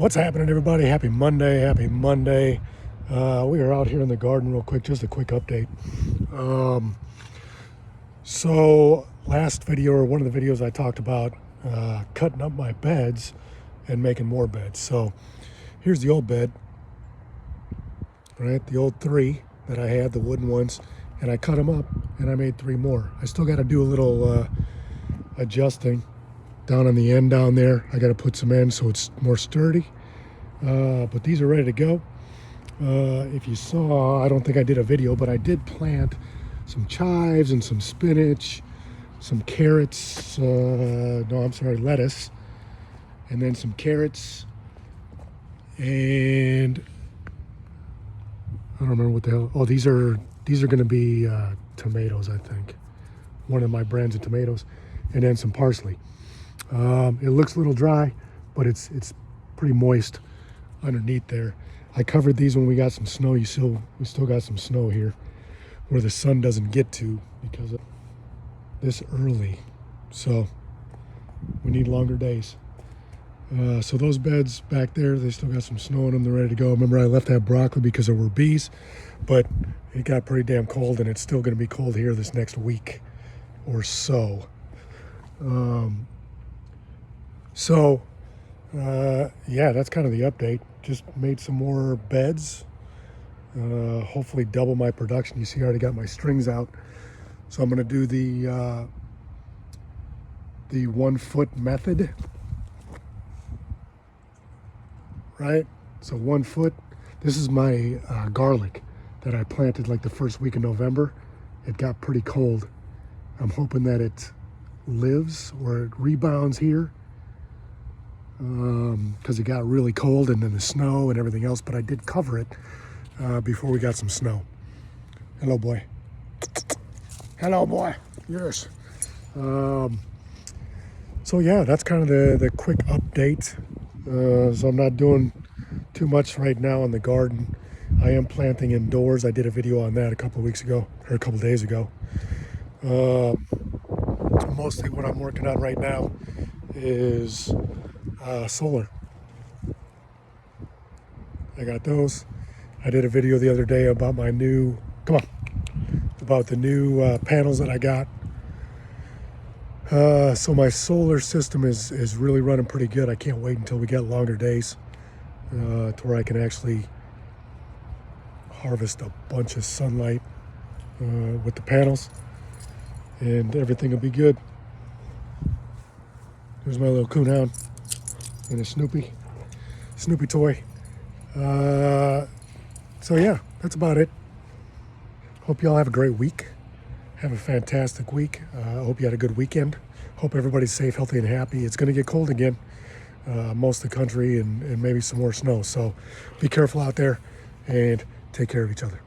What's happening, everybody? Happy Monday, happy Monday. We are out here in the garden real quick, just a quick update. So last video, or one of the videos, I talked about cutting up my beds and making more beds. So here's the old bed, right? The old 3 that I had, the wooden ones, and I cut them up and I made 3 more. I still got to do a little adjusting down on the end down there. I got to put some in so it's more sturdy, but these are ready to go. If you saw, I don't think I did a video, but I did plant some chives and some spinach, some carrots, lettuce, and then some carrots, and I don't remember what the hell. Oh, these are going to be tomatoes, I think. One of my brands of tomatoes, and then some parsley. It looks a little dry, but it's pretty moist underneath there. I covered these when we got some snow. We still got some snow here where the sun doesn't get to because of this early. So we need longer days. So those beds back there, they still got some snow in them. They're ready to go. Remember, I left that broccoli because there were bees, but it got pretty damn cold, and it's still going to be cold here this next week or so. Yeah, that's kind of the update. Just made some more beds. Hopefully double my production. You see, I already got my strings out. So I'm going to do the 1 foot method. Right? So 1 foot. This is my garlic that I planted like the first week of November. It got pretty cold. I'm hoping that it lives or it rebounds here, because it got really cold, and then the snow and everything else, but I did cover it before we got some snow. Hello, boy. Hello, boy. Yes. So yeah, that's kind of the quick update. So I'm not doing too much right now in the garden. I am planting indoors. I did a video on that a couple of weeks ago, or a couple of days ago. Mostly what I'm working on right now is solar. I got those. I did a video the other day about my new, about the new panels that I got. So my solar system is really running pretty good. I can't wait until we get longer days to where I can actually harvest a bunch of sunlight with the panels, and everything will be good. There's my little coonhound and a Snoopy toy. So yeah, that's about it. Hope you all have a great week. Have a fantastic week. I hope you had a good weekend. Hope everybody's safe, healthy, and happy. It's going to get cold again, most of the country, and maybe some more snow. So be careful out there and take care of each other.